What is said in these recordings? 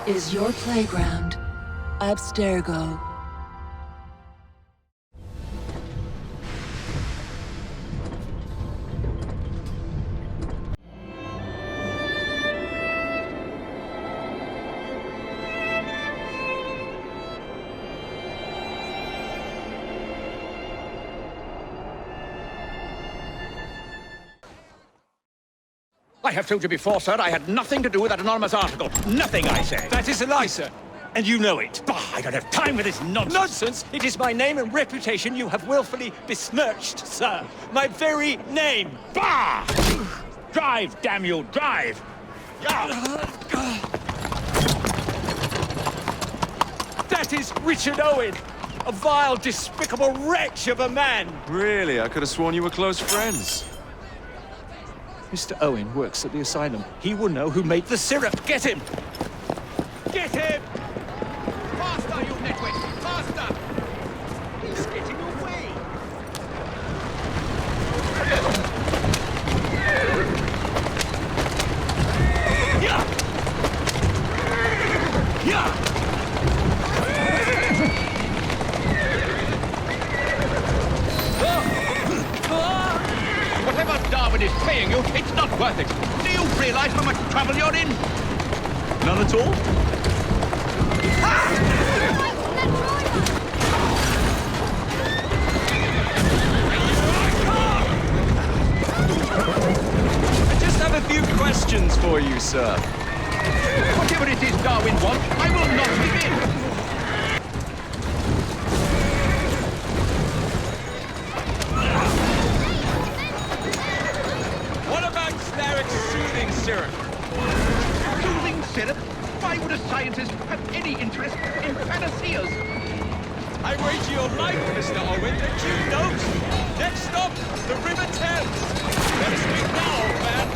is your playground. Abstergo. I have told you before, sir, I had nothing to do with that anonymous article. Nothing, I say. That is a lie, sir. And you know it. Bah, I don't have time for this nonsense. Nonsense! It is my name and reputation you have willfully besmirched, sir. My very name. Bah! Drive, damn you, drive! That is Richard Owen, a vile, despicable wretch of a man. Really? I could have sworn you were close friends. Mr. Owen works at the asylum. He will know who made the syrup. Get him! Get him! Faster, you nitwit! Faster! He's getting away! Yeah! Yeah! Whatever Darwin is paying you, it's not worth it. Do you realize how much trouble you're in? None at all? I just have a few questions for you, sir. Whatever it is Darwin wants, I will not give in. What about Starrick's soothing syrup? Soothing syrup? Why would a scientist have any interest in panaceas? I wager your life, Mr. Owen, that you don't. Next stop, the River Thames. Let's speak now, old man.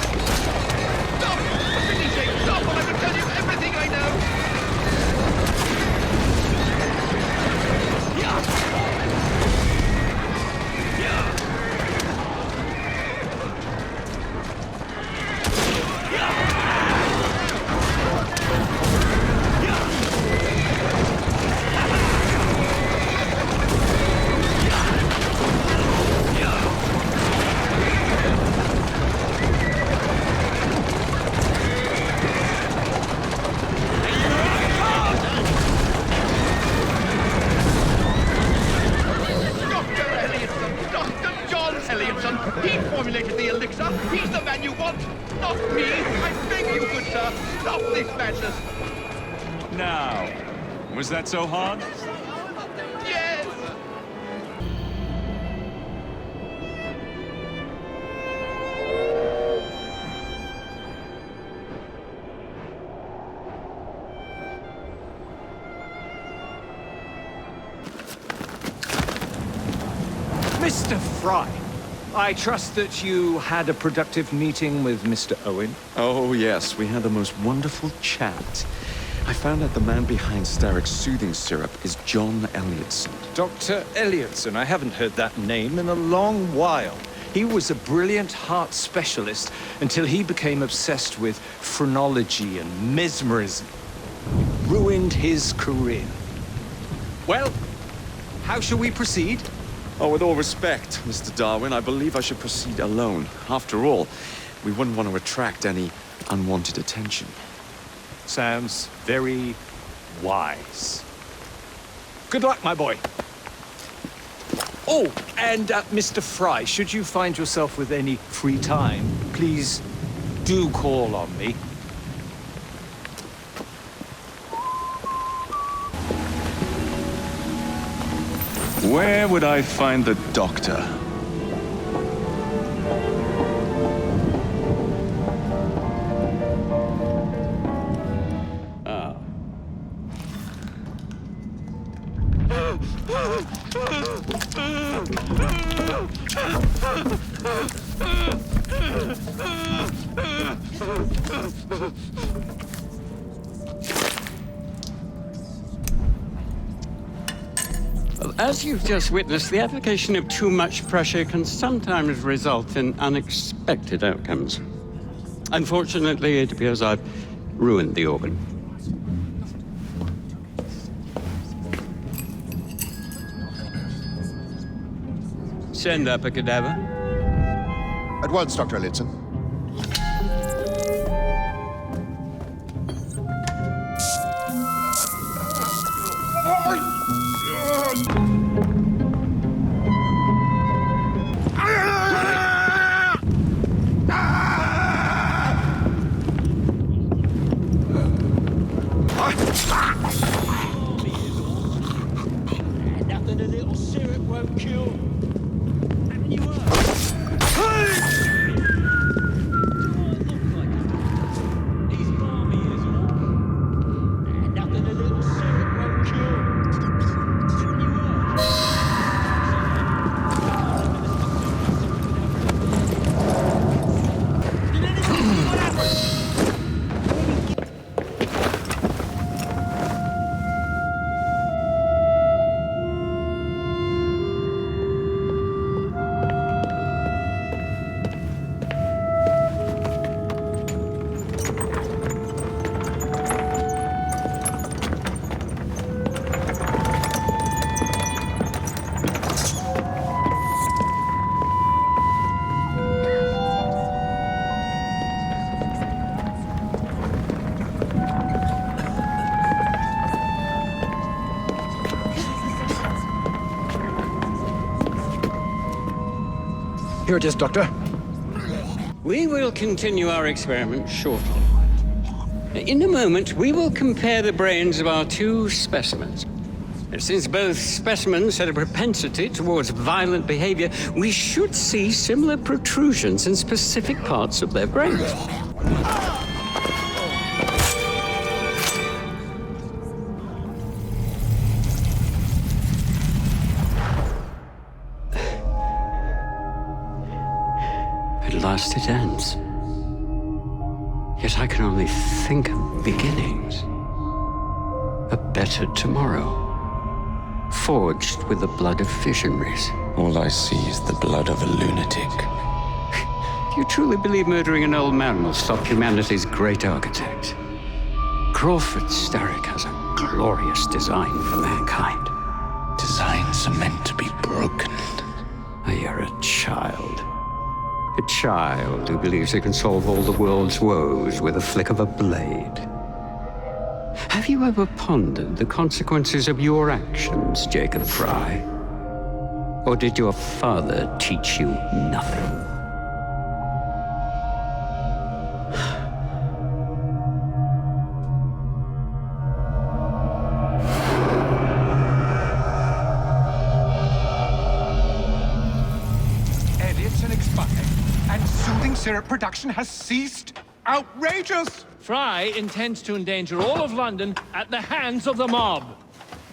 Stop! For pity's sake, stop, or I will tell you everything I know! Yeah! Yeah! Dr. Elliotson! Dr. John Elliotson! He formulated the elixir! He's the man you want! Not me! I beg you, good sir! Stop this madness! Now, was that so hard? Yes! Mr. Fry, I trust that you had a productive meeting with Mr. Owen. Oh, yes, we had the most wonderful chat. I found out the man behind Starrick's soothing syrup is John Elliotson. Dr. Elliotson, I haven't heard that name in a long while. He was a brilliant heart specialist until he became obsessed with phrenology and mesmerism. It ruined his career. Well, how shall we proceed? Oh, with all respect, Mr. Darwin, I believe I should proceed alone. After all, we wouldn't want to attract any unwanted attention. Sounds very wise. Good luck, my boy. Oh, and Mr. Fry, should you find yourself with any free time, please do call on me. Where would I find the doctor? As you've just witnessed, the application of too much pressure can sometimes result in unexpected outcomes. Unfortunately, it appears I've ruined the organ. Send up a cadaver. At once, Dr. Elliotson. Nothing a little syrup won't cure. Haven't you heard? He's balmy as all. Nothing a little syrup won't cure. Haven't you heard? Did anyone see what happened? Here it is, Doctor. We will continue our experiment shortly. In a moment, we will compare the brains of our two specimens. Since both specimens had a propensity towards violent behavior, we should see similar protrusions in specific parts of their brains. At last it ends. Yet I can only think of beginnings. A better tomorrow, forged with the blood of visionaries. All I see is the blood of a lunatic. Do you truly believe murdering an old man will stop humanity's great architect? Crawford Starrick has a glorious design for mankind. Designs are meant to be broken. You're a child. A child who believes he can solve all the world's woes with a flick of a blade. Have you ever pondered the consequences of your actions, Jacob Fry? Or did your father teach you nothing? Elliotson expired, and soothing syrup production has ceased. Outrageous! Fry intends to endanger all of London at the hands of the mob.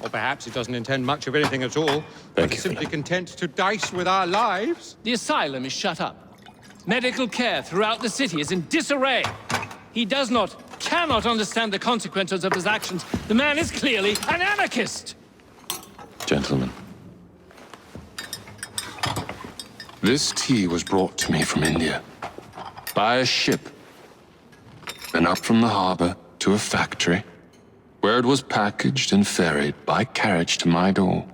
Or perhaps he doesn't intend much of anything at all. Thank He's you, simply Philip. content to dice with our lives. The asylum is shut up. Medical care throughout the city is in disarray. He cannot understand the consequences of his actions. The man is clearly an anarchist! Gentlemen, this tea was brought to me from India by a ship, then up from the harbor to a factory, where it was packaged and ferried by carriage to my door,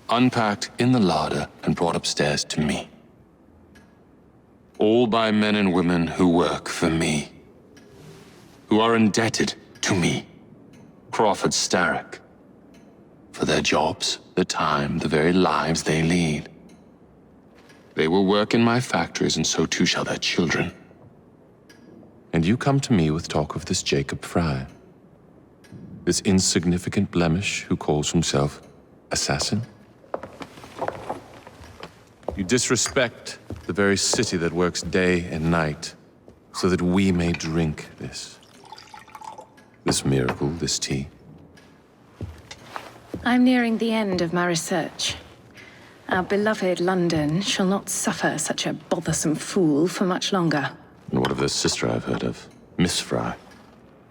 unpacked in the larder and brought upstairs to me. All by men and women who work for me, who are indebted to me, Crawford Starrick, for their jobs, their time, the very lives they lead. They will work in my factories, and so too shall their children. And you come to me with talk of this Jacob Fry, this insignificant blemish who calls himself assassin? You disrespect the very city that works day and night so that we may drink this miracle, this tea. I'm nearing the end of my research. Our beloved London shall not suffer such a bothersome fool for much longer. And what of this sister I've heard of, Miss Fry?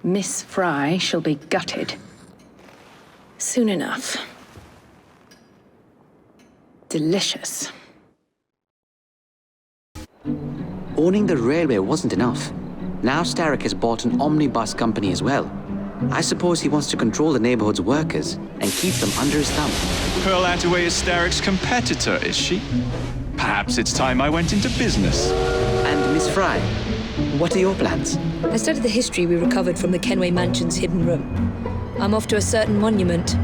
Miss Fry shall be gutted. Soon enough. Delicious. Owning the railway wasn't enough. Now Starrick has bought an omnibus company as well. I suppose he wants to control the neighborhood's workers and keep them under his thumb. Pearl Attaway is Starrick's competitor, is she? Perhaps it's time I went into business. And Miss Fry, what are your plans? I studied the history we recovered from the Kenway Mansion's hidden room. I'm off to a certain monument.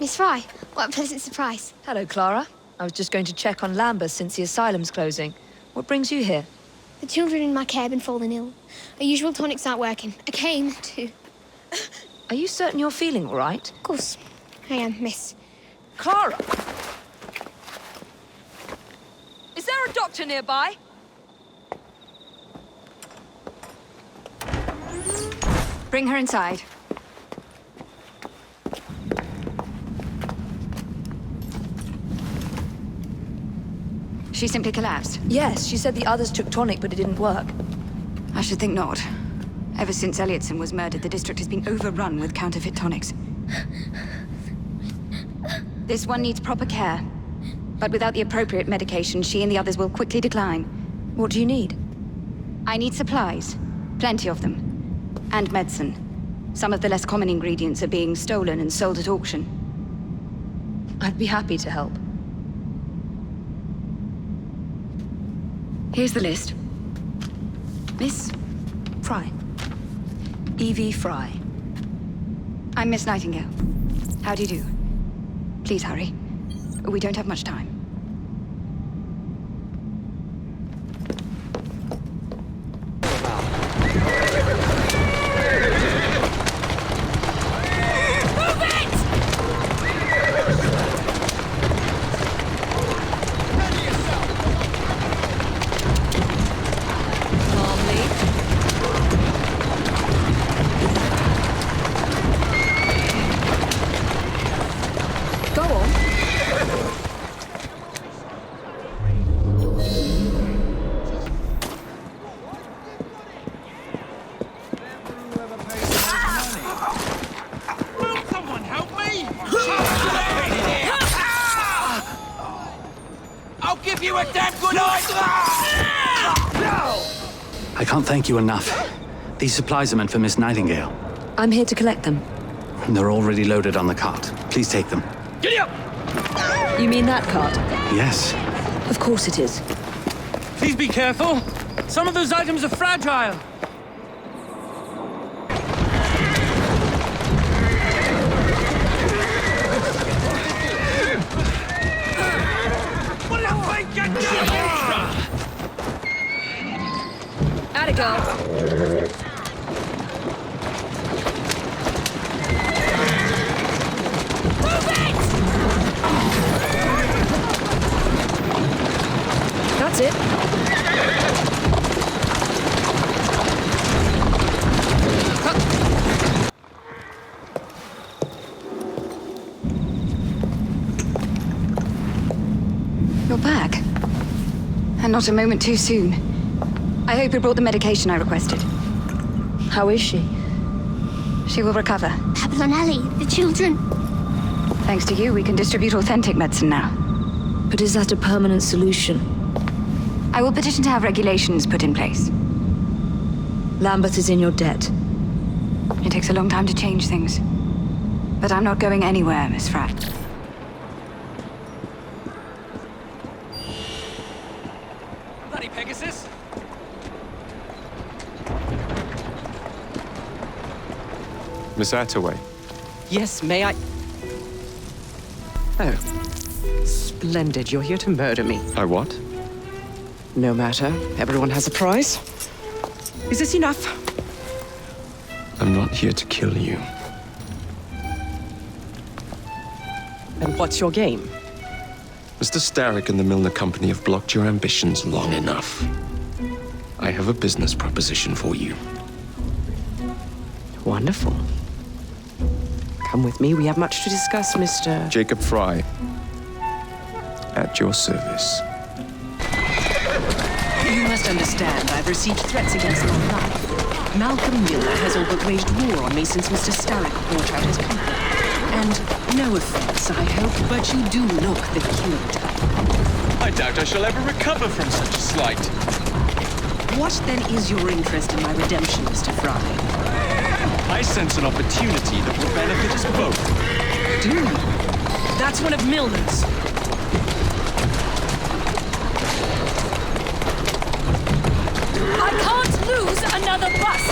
Miss Fry, what a pleasant surprise. Hello, Clara. I was just going to check on Lambeth since the asylum's closing. What brings you here? The children in my care have been falling ill. Our usual tonics aren't working. I came to... Are you certain you're feeling all right? Of course, I am, miss. Clara! Is there a doctor nearby? Bring her inside. She simply collapsed? Yes, she said the others took tonic, but it didn't work. I should think not. Ever since Elliotson was murdered, the district has been overrun with counterfeit tonics. This one needs proper care. But without the appropriate medication, she and the others will quickly decline. What do you need? I need supplies. Plenty of them. And medicine. Some of the less common ingredients are being stolen and sold at auction. I'd be happy to help. Here's the list. Miss? Fry. Evie Fry. I'm Miss Nightingale. How do you do? Please hurry. We don't have much time. I can't thank you enough. These supplies are meant for Miss Nightingale. I'm here to collect them. And they're already loaded on the cart. Please take them. Giddy up! You mean that cart? Yes. Of course it is. Please be careful. Some of those items are fragile. Atta go. That's it. You're back. And not a moment too soon. I hope you brought the medication I requested. How is she? She will recover. Pablo and Ellie, the children. Thanks to you, we can distribute authentic medicine now. But is that a permanent solution? I will petition to have regulations put in place. Lambeth is in your debt. It takes a long time to change things. But I'm not going anywhere, Miss Fry. Bloody Pegasus! Miss Attaway. Yes, may I? Oh. Splendid. You're here to murder me. I what? No matter. Everyone has a price. Is this enough? I'm not here to kill you. And what's your game? Mr. Starrick and the Milner Company have blocked your ambitions long enough. I have a business proposition for you. Wonderful. Come with me. We have much to discuss, Mr. Jacob Fry. At your service. You must must understand I've received threats against my life. Malcolm Miller has all but waged war on me since Mr. Starrick brought out his company. And no offense, I hope, but you do look the killer type. I doubt I shall ever recover from such a slight. What then is your interest in my redemption, Mr. Fry? I sense an opportunity that will benefit us both. Do you? That's one of Milner's. I can't lose another bus!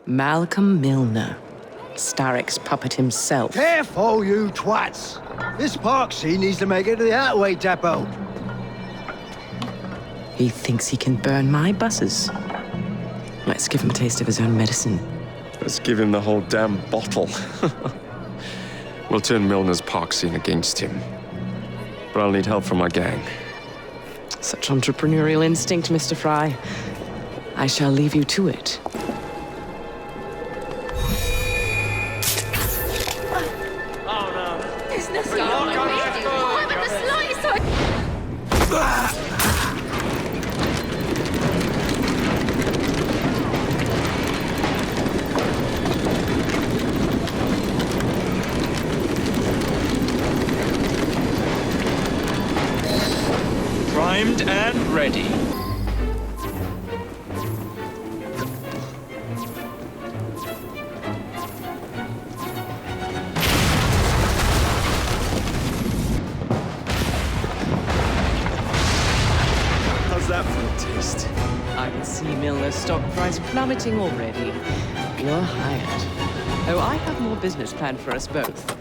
Malcolm Milner, Starrick's puppet himself. Careful, you twats! This Parksy needs to make it to the Outway depot. He thinks he can burn my buses. Let's give him a taste of his own medicine. Let's give him the whole damn bottle. We'll turn Milner's park scene against him. But I'll need help from my gang. Such entrepreneurial instinct, Mr. Fry. I shall leave you to it. Primed and ready. How's that for a taste? I can see Milner's stock price plummeting already. You're hired. Oh, I have more business planned for us both.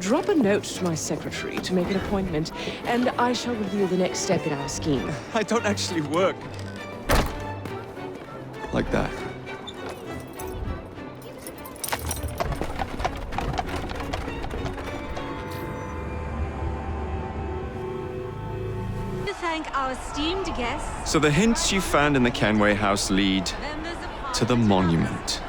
Drop a note to my secretary to make an appointment, and I shall reveal the next step in our scheme. I don't actually work like that. To thank our esteemed guests. So the hints you found in the Kenway house lead to the monument.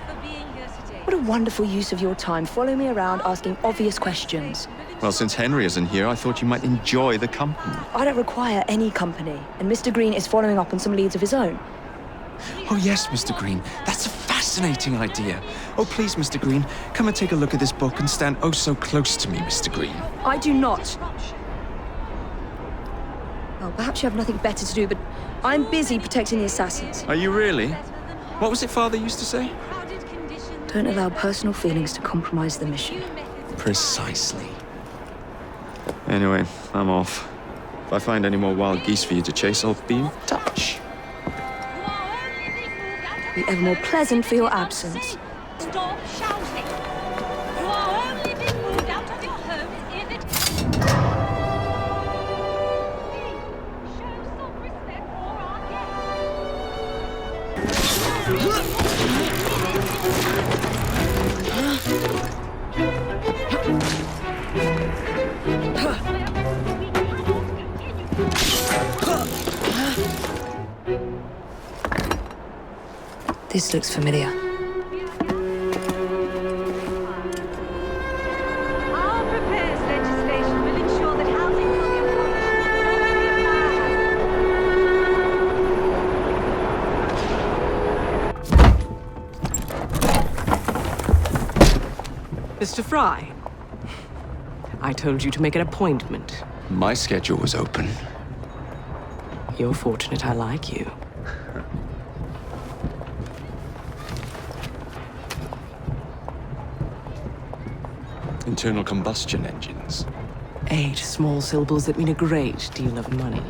What a wonderful use of your time, following me around asking obvious questions. Well, since Henry isn't here, I thought you might enjoy the company. I don't require any company, and Mr. Green is following up on some leads of his own. Oh yes, Mr. Green. That's a fascinating idea. Oh, please, Mr. Green, come and take a look at this book and stand oh so close to me, Mr. Green. I do not. Well, perhaps you have nothing better to do, but I'm busy protecting the assassins. Are you really? What was it Father used to say? Don't allow personal feelings to compromise the mission. Precisely. Anyway, I'm off. If I find any more wild geese for you to chase, I'll be in touch. Be ever more pleasant for your absence. Stop shouting. You are only being moved out of your homes if it... Show some respect for our This looks familiar. Our proposed legislation will ensure that housing for the Mr. Fry, I told you to make an appointment. My schedule was open. You're fortunate I like you. Internal combustion engines. 8 small syllables that mean a great deal of money.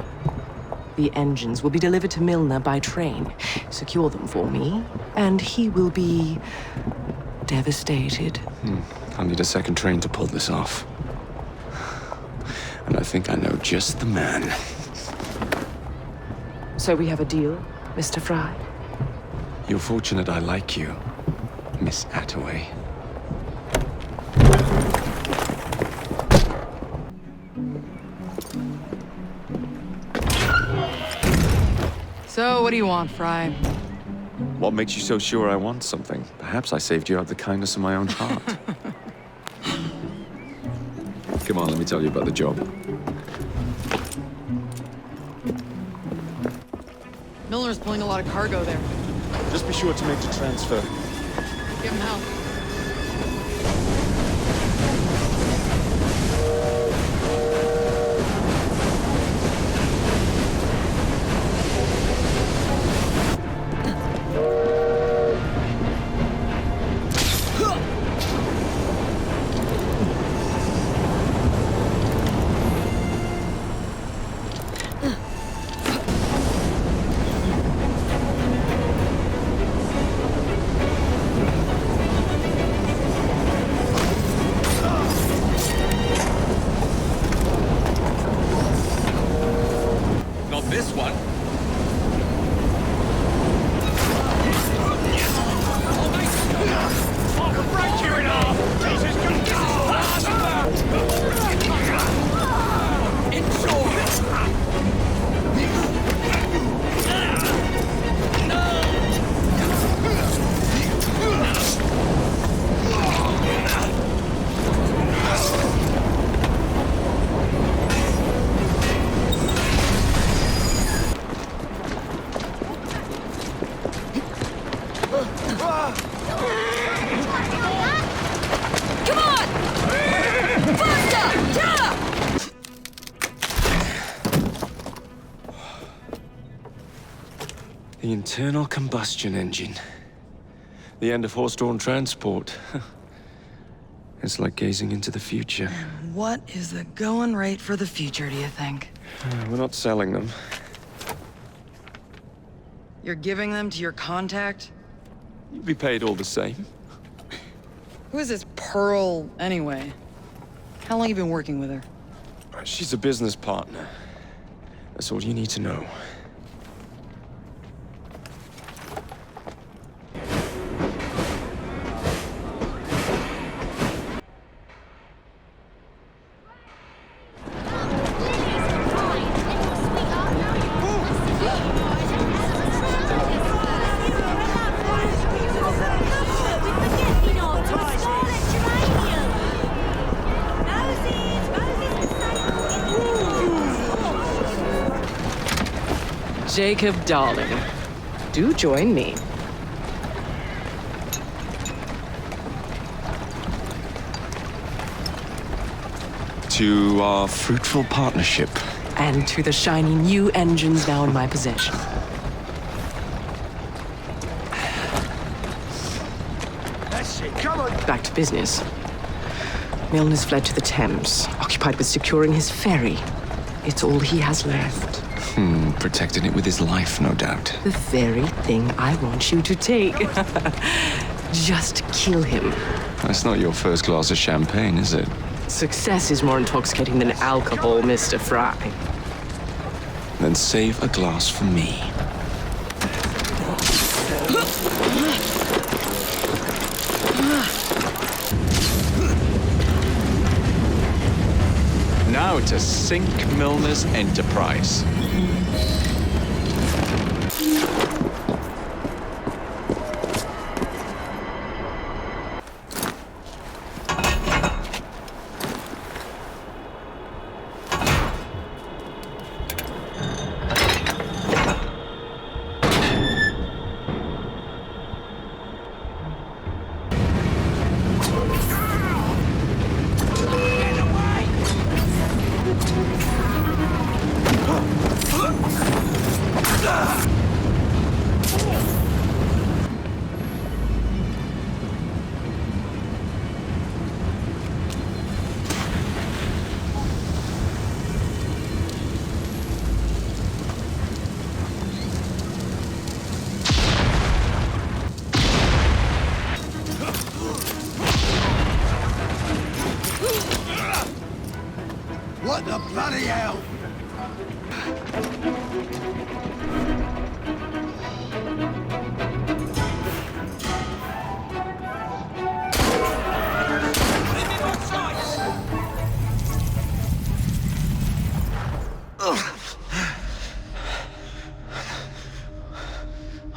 The engines will be delivered to Milner by train. Secure them for me, and he will be devastated. I'll need a second train to pull this off. And I think I know just the man. So we have a deal, Mr. Fry? You're fortunate I like you, Miss Attaway. So, what do you want, Fry? What makes you so sure I want something? Perhaps I saved you out of the kindness of my own heart. Come on, let me tell you about the job. Milner's pulling a lot of cargo there. Just be sure to make the transfer. Give him help. This one. The internal combustion engine. The end of horse-drawn transport. It's like gazing into the future. What is the going rate for the future, do you think? We're not selling them. You're giving them to your contact? You'll be paid all the same. Who is this Pearl, anyway? How long you been working with her? She's a business partner. That's all you need to know. Jacob, darling, do join me. To our fruitful partnership. And to the shiny new engines now in my possession. That's it, come on! Back to business. Milner's fled to the Thames, occupied with securing his ferry. It's all he has left. Protecting it with his life, no doubt. The very thing I want you to take. Just kill him. That's not your first glass of champagne, is it? Success is more intoxicating than alcohol, Mr. Fry. Then save a glass for me. Now to sink Milner's enterprise.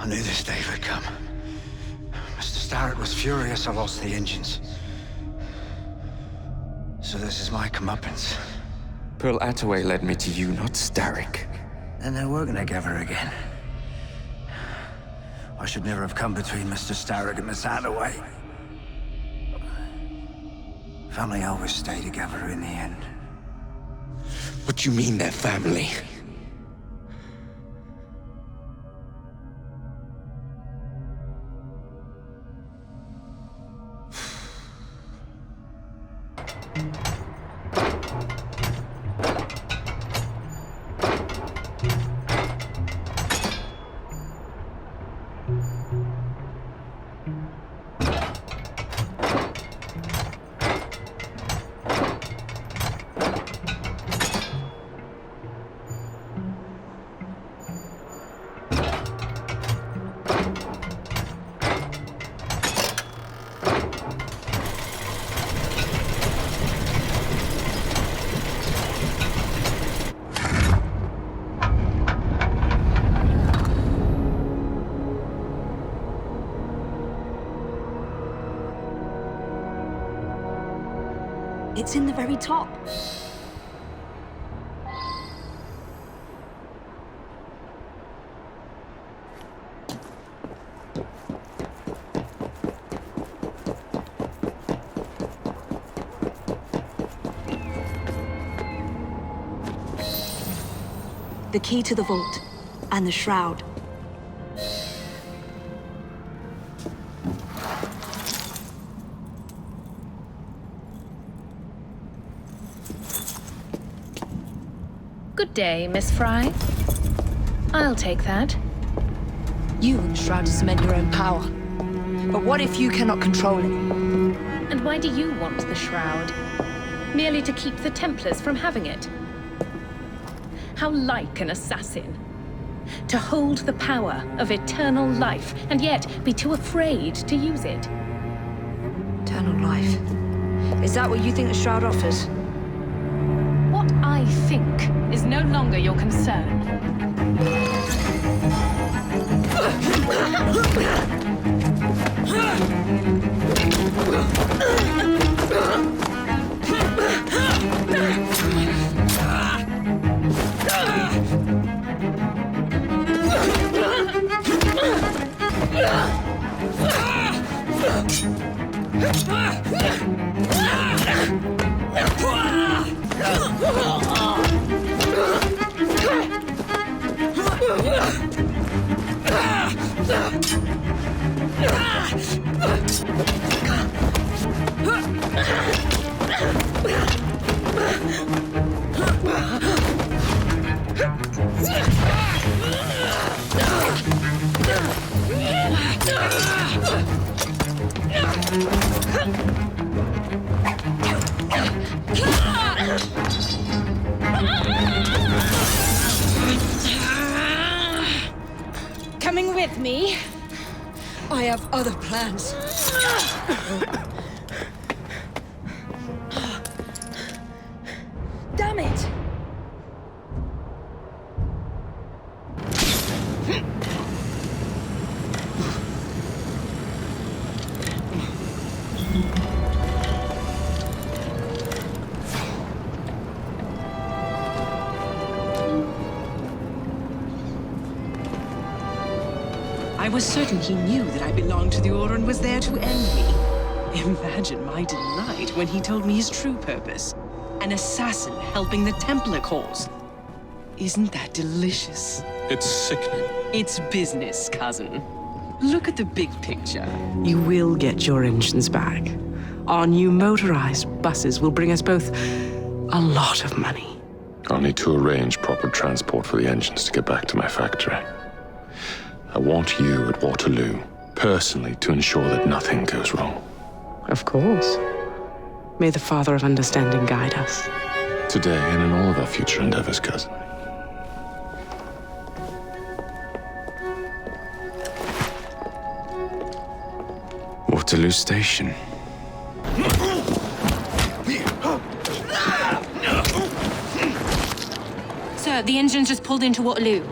I knew this day would come. Mr. Starrett was furious I lost the engines. So this is my comeuppance. Pearl Attaway led me to you, not Starrick. And they're working together again. I should never have come between Mr. Starrett and Miss Attaway. Family always stay together in the end. What do you mean they're family? It's in the very top. The key to the vault and the shroud. Good day, Miss Fry. I'll take that. You want the shroud to cement your own power. But what if you cannot control it? And why do you want the shroud? Merely to keep the Templars from having it? How like an assassin. To hold the power of eternal life, and yet be too afraid to use it. Eternal life. Is that what you think the shroud offers? What I think is no longer your concern. Coming with me? I have other plans. Damn it! I was certain he knew that I belonged to the Order and was there to end me. Imagine my delight when he told me his true purpose. An assassin helping the Templar cause. Isn't that delicious? It's sickening. It's business, cousin. Look at the big picture. You will get your engines back. Our new motorized buses will bring us both a lot of money. I'll need to arrange proper transport for the engines to get back to my factory. I want you at Waterloo, personally, to ensure that nothing goes wrong. Of course. May the Father of Understanding guide us. Today and in all of our future endeavors, cousin. Waterloo Station. Sir, the engine just pulled into Waterloo.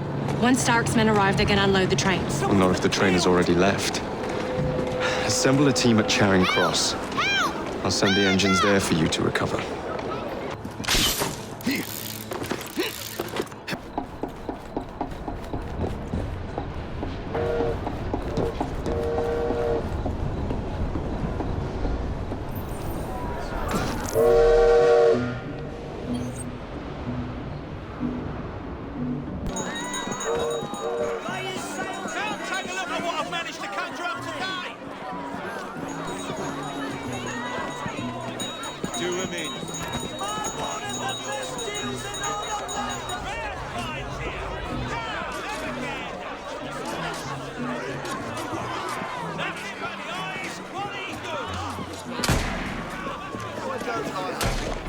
Once Starrick's men arrive, they're gonna unload the trains. Well, not if the train has already left. Assemble a team at Charing Cross. I'll send the engines there for you to recover.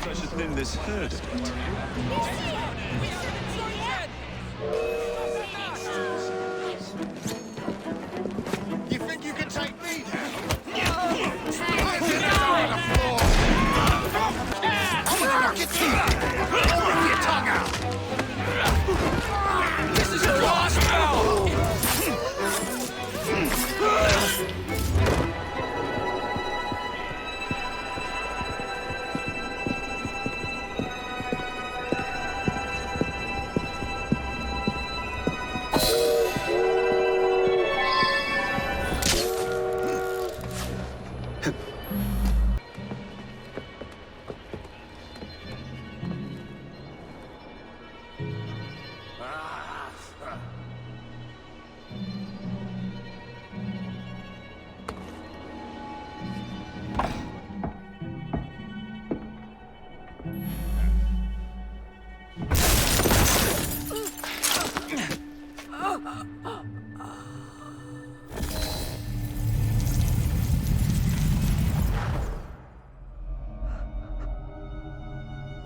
I should thin this herd a bit. You think you can take me down? Knock your teeth! Rip your tongue out! This is your last battle!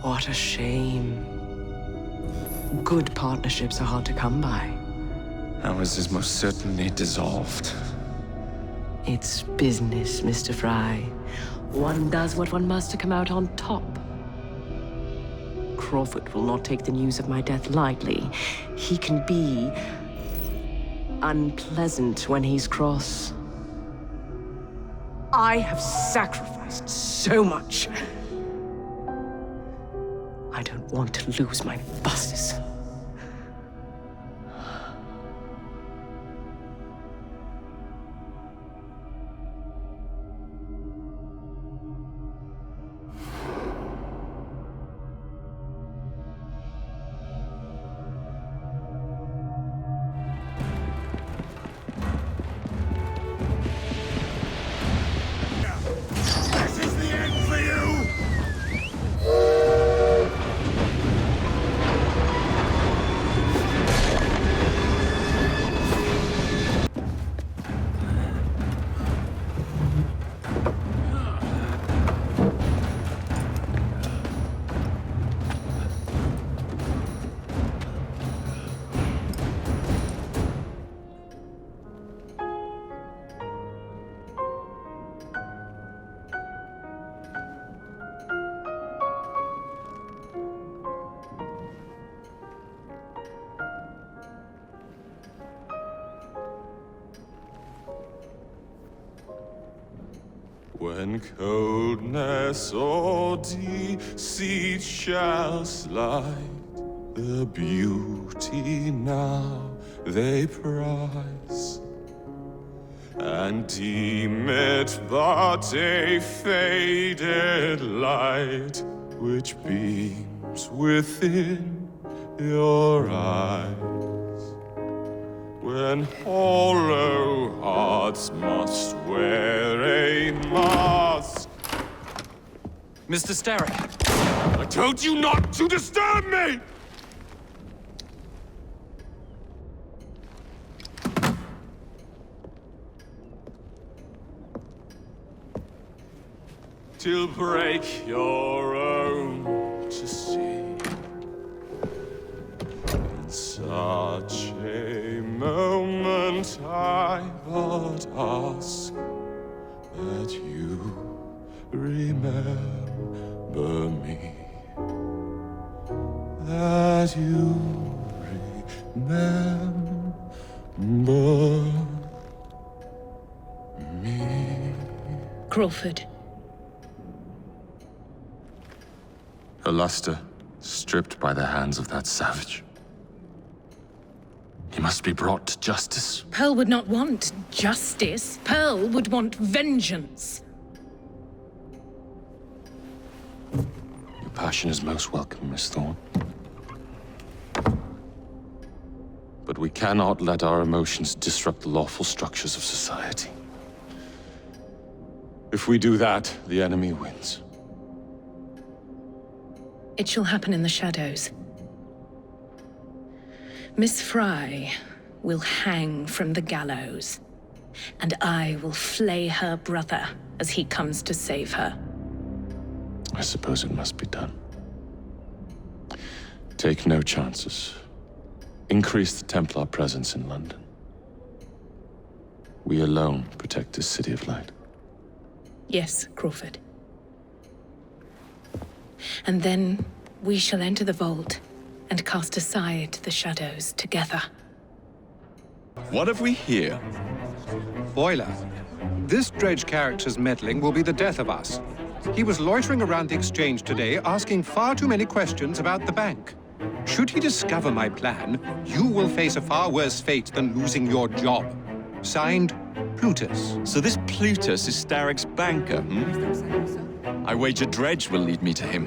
What a shame. Good partnerships are hard to come by. Ours is most certainly dissolved. It's business, Mr. Fry. One does what one must to come out on top. Crawford will not take the news of my death lightly. He can be unpleasant when he's cross. I have sacrificed so much. I don't want to lose my bosses. This is the end for you! When coldness or deceit shall slide, the beauty now they prize, and deem it but a faded light which beams within your eyes. When hollow hearts must wear a mask. Mr. Starrick! I told you not to disturb me! Till break your own to see. In such a moment I but ask that you remember me. That you remember Crawford. Her luster stripped by the hands of that savage. He must be brought to justice. Pearl would not want justice. Pearl would want vengeance. Your passion is most welcome, Miss Thorne. But we cannot let our emotions disrupt the lawful structures of society. If we do that, the enemy wins. It shall happen in the shadows. Miss Fry will hang from the gallows, and I will flay her brother as he comes to save her. I suppose it must be done. Take no chances. Increase the Templar presence in London. We alone protect this city of light. Yes, Crawford. And then we shall enter the vault and cast aside the shadows together. What have we here? Boiler. This Dredge character's meddling will be the death of us. He was loitering around the exchange today, asking far too many questions about the bank. Should he discover my plan, you will face a far worse fate than losing your job. Signed, Plutus. So this Plutus is Starrick's banker, I wager Dredge will lead me to him.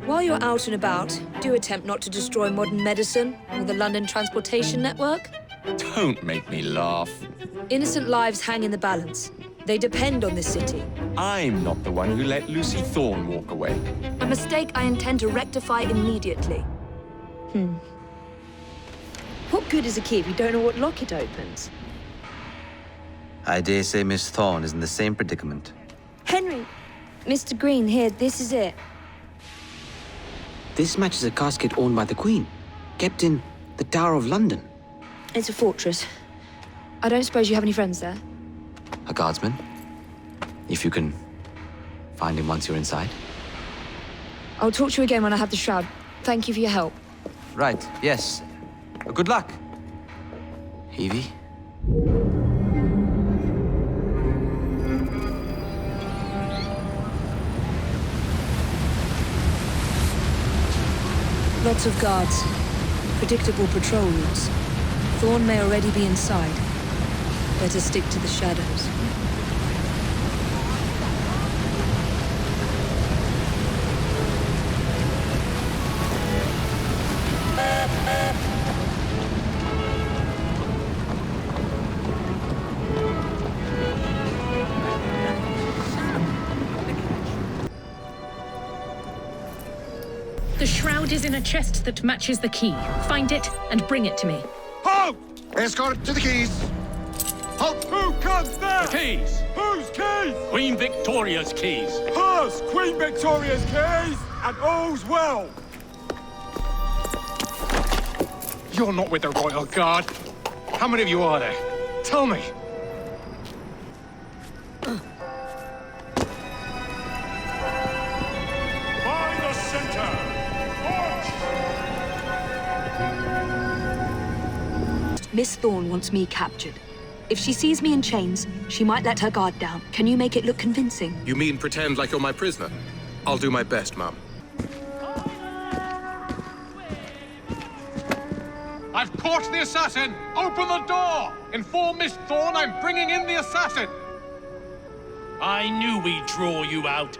While you're out and about, do attempt not to destroy modern medicine or the London transportation network. Don't make me laugh. Innocent lives hang in the balance. They depend on this city. I'm not the one who let Lucy Thorne walk away. A mistake I intend to rectify immediately. What good is a key if you don't know what lock it opens? I dare say Miss Thorne is in the same predicament. Henry! Mr. Green, here, this is it. This matches a casket owned by the Queen, kept in the Tower of London. It's a fortress. I don't suppose you have any friends there? A guardsman. If you can find him once you're inside. I'll talk to you again when I have the shroud. Thank you for your help. Right, yes. Good luck. Evie? Lots of guards. Predictable patrol routes. Thorne may already be inside. Better stick to the shadows. The shroud is in a chest that matches the key. Find it and bring it to me. Halt! Escort to the keys. Halt! Who comes there? The keys. Whose keys? Queen Victoria's keys. Hers! Queen Victoria's keys! And all's well! You're not with the Royal Guard. How many of you are there? Tell me. By the center! Miss Thorne wants me captured. If she sees me in chains, she might let her guard down. Can you make it look convincing? You mean pretend like you're my prisoner? I'll do my best, Mum. I've caught the assassin! Open the door! Inform Miss Thorne I'm bringing in the assassin! I knew we'd draw you out.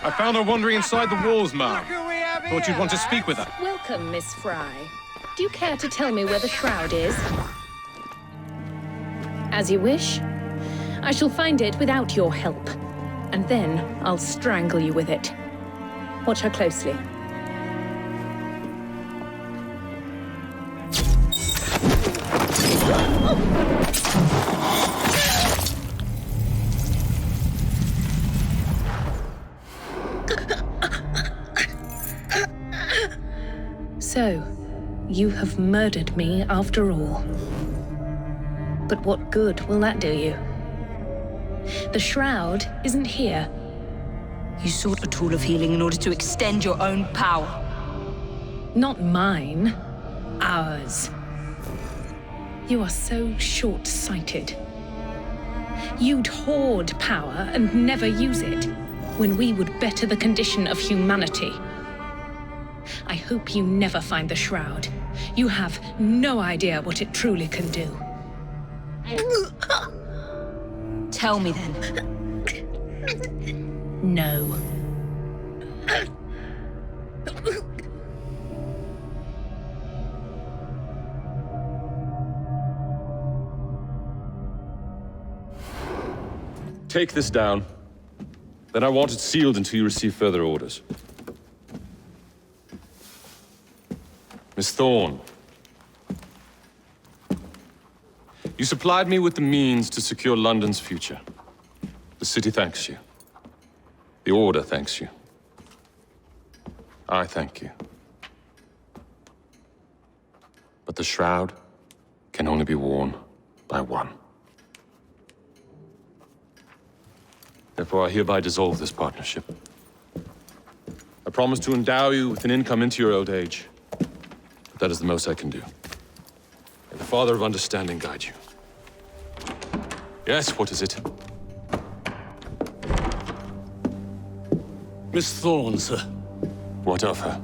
I found her wandering inside the walls, ma'am. Thought you'd want to speak with her. Welcome, Miss Fry. Do you care to tell me where the shroud is? As you wish. I shall find it without your help. And then I'll strangle you with it. Watch her closely. So, You have murdered me after all. But what good will that do you? The Shroud isn't here. You sought a tool of healing in order to extend your own power. Not mine. Ours. You are so short-sighted. You'd hoard power and never use it, when we would better the condition of humanity. I hope you never find the Shroud. You have no idea what it truly can do. Tell me then. No. Take this down. Then I want it sealed until you receive further orders. Miss Thorne. You supplied me with the means to secure London's future. The city thanks you. The Order thanks you. I thank you. But the Shroud can only be worn by one. Therefore, I hereby dissolve this partnership. I promise to endow you with an income into your old age. But that is the most I can do. May the Father of Understanding guide you. Yes, what is it? Miss Thorne, sir. What of her?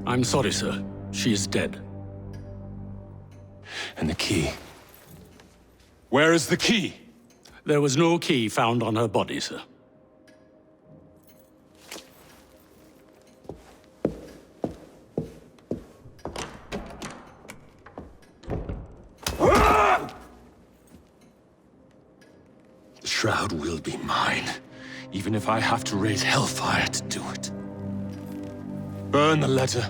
I'm sorry, sir. She is dead. And the key? Where is the key? There was no key found on her body, sir. The Shroud will be mine, even if I have to raise hellfire to do it. Burn the letter